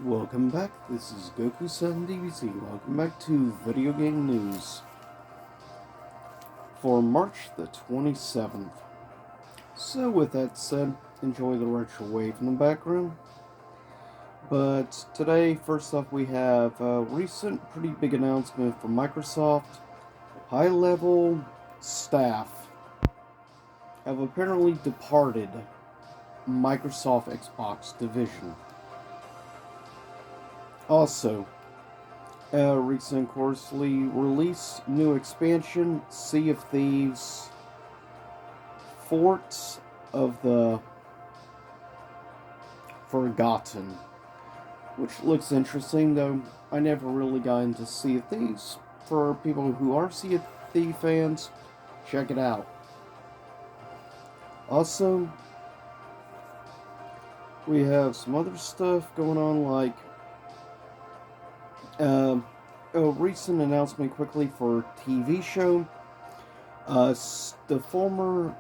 Welcome back, this is Goku7DBZ. Welcome back to Video Game News for March the 27th. So with that said, enjoy the retro wave in the background. But today, first off, we have a recent pretty big announcement from Microsoft. High-level staff have apparently departed Microsoft Xbox division. Also, recently released new expansion, Sea of Thieves, Fort of the Forgotten, which looks interesting, though I never really got into Sea of Thieves. For people who are Sea of Thieves fans, check it out. Also, we have some other stuff going on, like a recent announcement quickly for TV show. The former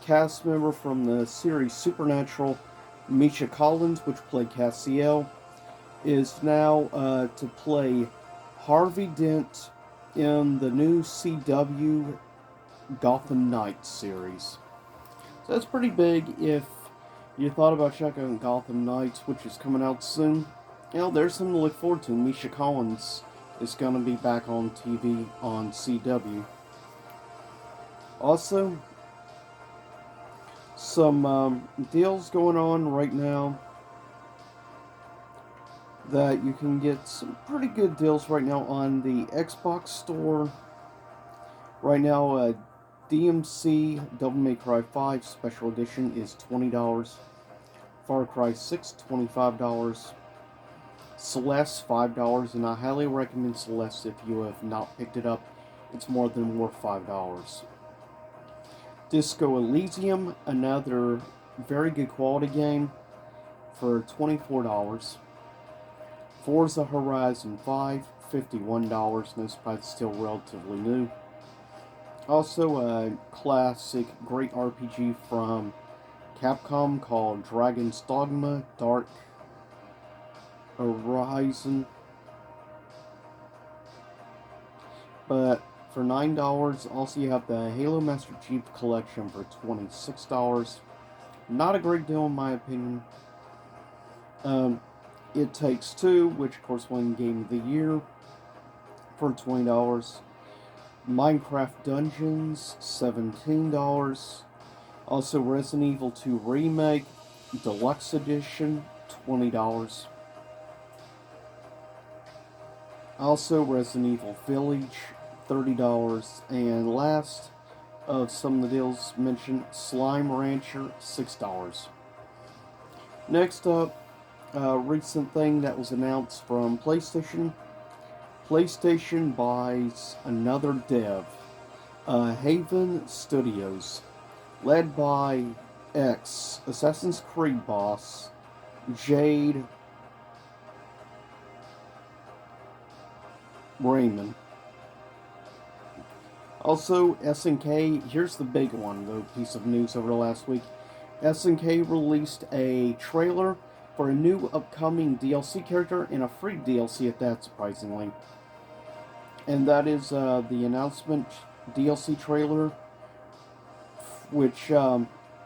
cast member from the series Supernatural, Misha Collins, which played Castiel, is now to play Harvey Dent in the new CW Gotham Knights series. So that's pretty big if you thought about checking out Gotham Knights, which is coming out soon. There's something to look forward to. Misha Collins is going to be back on TV on CW. Also, some deals going on right now that you can get some pretty good deals right now on the Xbox store. Right now, DMC Devil May Cry 5 Special Edition is $20. Far Cry 6, $25. Celeste, $5, and I highly recommend Celeste if you have not picked it up. It's more than worth $5. Disco Elysium, another very good quality game, for $24. Forza Horizon 5, $51. No surprise, it's still relatively new. Also, a classic, great RPG from Capcom called Dragon's Dogma Dark Horizon. But for $9, also you have the Halo Master Chief Collection for $26. Not a great deal in my opinion. It Takes Two, which of course won Game of the Year, for $20. Minecraft Dungeons, $17. Also Resident Evil 2 Remake, Deluxe Edition, $20. Also Resident Evil Village, $30. And last of some of the deals mentioned, Slime Rancher, $6. Next up, a recent thing that was announced from PlayStation. PlayStation buys another dev, Haven Studios, led by Assassin's Creed boss, Jade Raymond. Also, SNK, here's the big one, the piece of news over the last week. SNK released a trailer for a new upcoming DLC character and a free DLC at that, surprisingly. And that is the announcement DLC trailer, which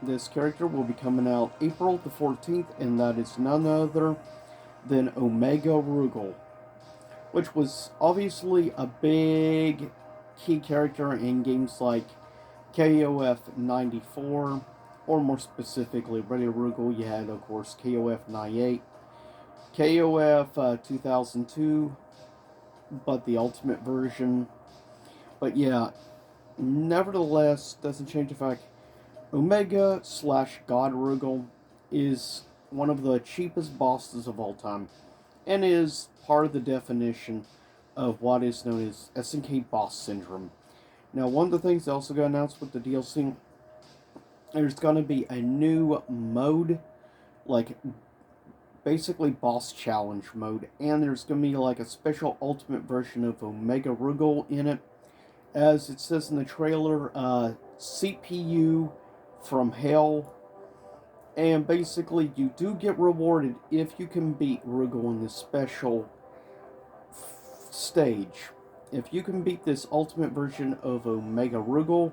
this character will be coming out April the 14th, and that is none other than Omega Rugal, which was obviously a big key character in games like KOF 94, or more specifically, Ready Rugal. You had, of course, KOF 98, KOF 2002, but the ultimate version. But yeah, nevertheless, doesn't change the fact Omega / God Rugal is one of the cheapest bosses of all time, and is part of the definition of what is known as SNK Boss Syndrome. Now, one of the things that also got announced with the DLC, there's going to be a new mode, like basically boss challenge mode, and there's going to be like a special ultimate version of Omega Rugal in it. As it says in the trailer, CPU from Hell, And basically, you do get rewarded if you can beat Rugal in this special stage. If you can beat this ultimate version of Omega Rugal,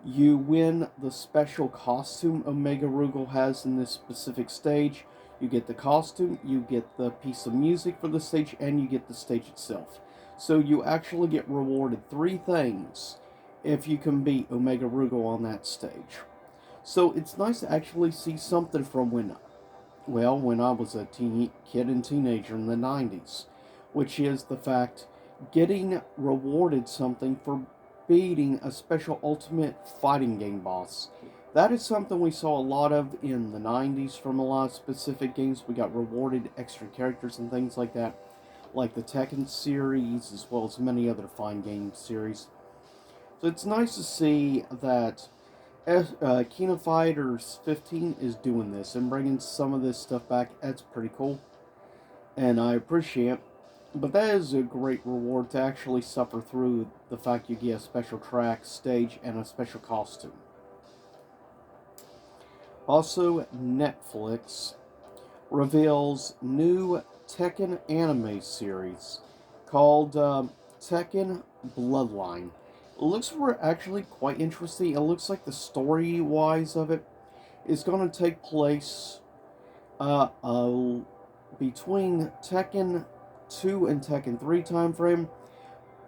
you win the special costume Omega Rugal has in this specific stage. You get the costume, you get the piece of music for the stage, and you get the stage itself. So you actually get rewarded 3 things if you can beat Omega Rugal on that stage. So it's nice to actually see something from when I was a kid and teenager in the 90s, which is the fact getting rewarded something for beating a special ultimate fighting game boss. That is something we saw a lot of in the 90s from a lot of specific games. We got rewarded extra characters and things like that, like the Tekken series, as well as many other fine game series. So it's nice to see that King of Fighters 15 is doing this and bringing some of this stuff back. That's pretty cool, and I appreciate it. But that is a great reward to actually suffer through the fact you get a special track, stage, and a special costume. Also, Netflix reveals new Tekken anime series called Tekken Bloodline. It looks actually quite interesting. It looks like the story wise of it is going to take place uh, uh, between Tekken 2 and Tekken 3 time frame,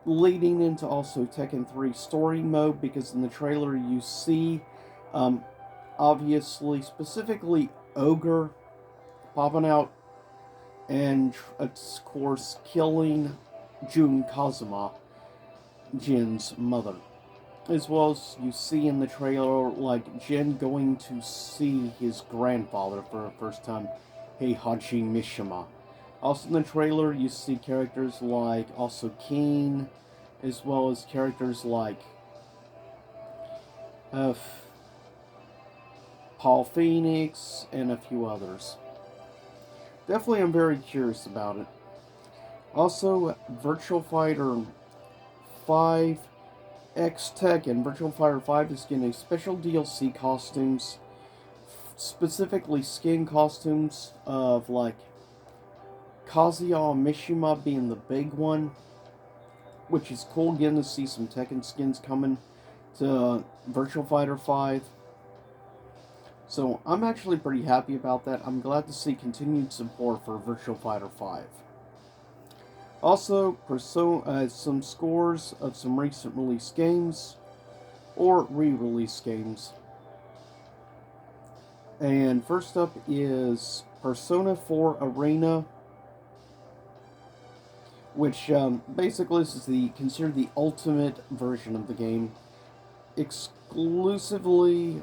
leading into also Tekken 3 story mode, because in the trailer you see, um, obviously, specifically Ogre popping out and, of course, killing Jun Kazuma, Jin's mother. As well as you see in the trailer, like, Jin going to see his grandfather for the first time, Heihachi Mishima. Also in the trailer, you see characters like also Keen, as well as characters like uh, Paul Phoenix, and a few others. Definitely, I'm very curious about it. Also, Virtual Fighter 5 X Tekken Virtual Fighter 5 is getting special DLC costumes, specifically skin costumes of like Kazuya Mishima being the big one, which is cool getting to see some Tekken skins coming to Virtual Fighter 5. So I'm actually pretty happy about that. I'm glad to see continued support for Virtual Fighter 5. Also, some scores of some recent release games or re-release games. And first up is Persona 4 Arena, which basically this is considered the ultimate version of the game. Exclusively,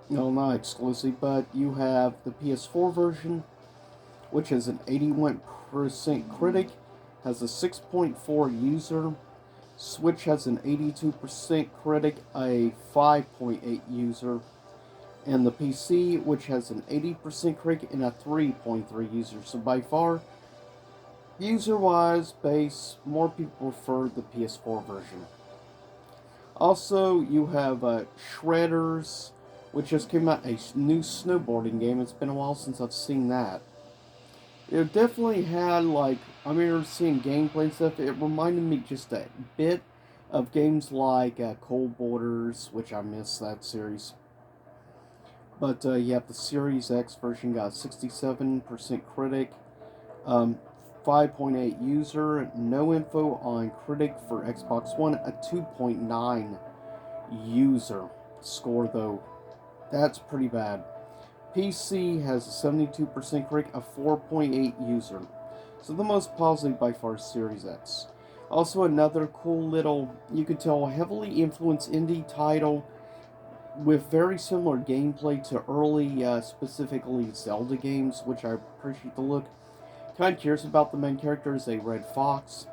no, not exclusive, but you have the PS4 version, which has an 81% critic, has a 6.4 user. Switch has an 82% critic, a 5.8 user. And the PC, which has an 80% critic and a 3.3 user. So by far, user-wise, more people prefer the PS4 version. Also, you have Shredders, which just came out, a new snowboarding game. It's been a while since I've seen that. It definitely had, like, I remember seeing gameplay and stuff. It reminded me just a bit of games like Cold Borders, which I miss that series. But you have the Series X version, got a 67% critic, 5.8 user, no info on critic for Xbox One, a 2.9 user score though. That's pretty bad. PC has a 72% critic, a 4.8 user. So the most positive by far is Series X. Also another cool little, you could tell, heavily influenced indie title with very similar gameplay to early, specifically Zelda games, which I appreciate the look. Kind of curious about the main character is a red fox.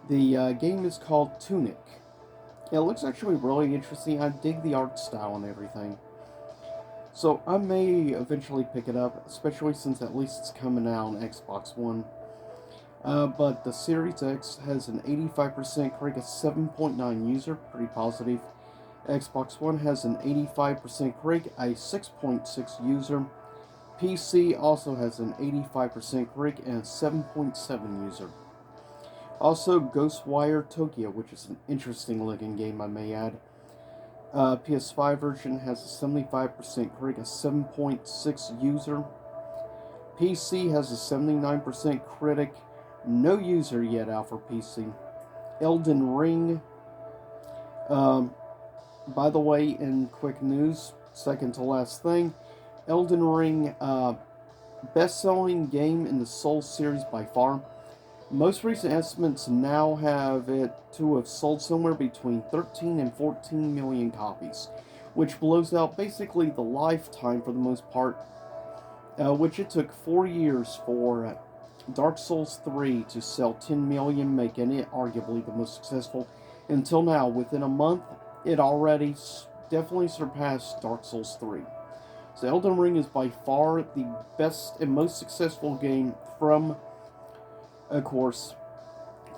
The game is called Tunic. It looks actually really interesting. I dig the art style and everything. So I may eventually pick it up, especially since at least it's coming out on Xbox One. But the Series X has an 85% critic, a 7.9 user, pretty positive. Xbox One has an 85% critic, a 6.6 user. PC also has an 85% critic and a 7.7 user. Also, Ghostwire Tokyo, which is an interesting looking game, I may add. PS5 version has a 75% critic, a 7.6 user. PC has a 79% critic, no user yet out for PC. Elden Ring, by the way, in quick news, second to last thing, Elden Ring, best-selling game in the Souls series by far. Most recent estimates now have it to have sold somewhere between 13 and 14 million copies, which blows out basically the lifetime for the most part, which it took 4 years for Dark Souls 3 to sell 10 million, making it arguably the most successful. Until now, within a month, it already definitely surpassed Dark Souls 3. So Elden Ring is by far the best and most successful game from, of course,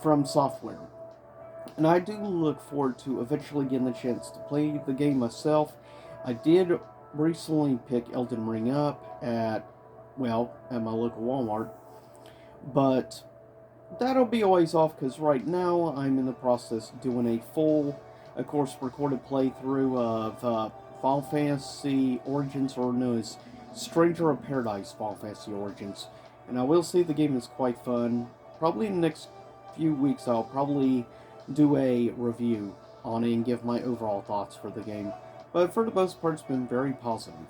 From Software. And I do look forward to eventually getting the chance to play the game myself. I did recently pick Elden Ring up at my local Walmart. But that'll be always off because right now I'm in the process of doing a full, of course, recorded playthrough of Final Fantasy Origins, or known as Stranger of Paradise Final Fantasy Origins. And I will say the game is quite fun. Probably in the next few weeks I'll probably do a review on it and give my overall thoughts for the game. But for the most part, it's been very positive.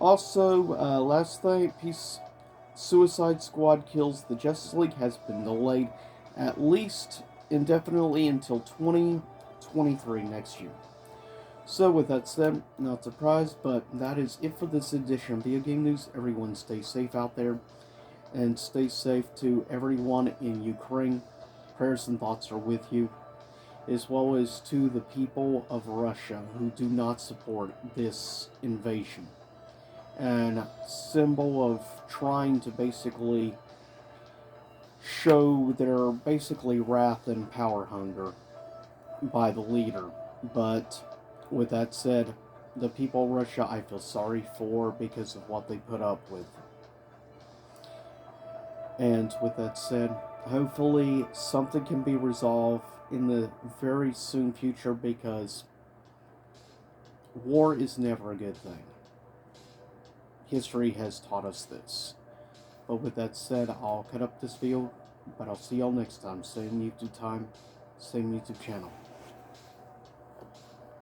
Also, last thing, Suicide Squad Kills the Justice League has been delayed at least indefinitely until 2023 next year. So with that said, not surprised, but that is it for this edition of Video Game News. Everyone stay safe out there, and stay safe to everyone in Ukraine. Prayers and thoughts are with you, as well as to the people of Russia who do not support this invasion. And symbol of trying to basically show their basically wrath and power hunger by the leader. But with that said, the people of Russia I feel sorry for because of what they put up with. And with that said, hopefully something can be resolved in the very soon future, because war is never a good thing. History has taught us this. But with that said, I'll cut up this video, but I'll see y'all next time. Same YouTube time, same YouTube channel.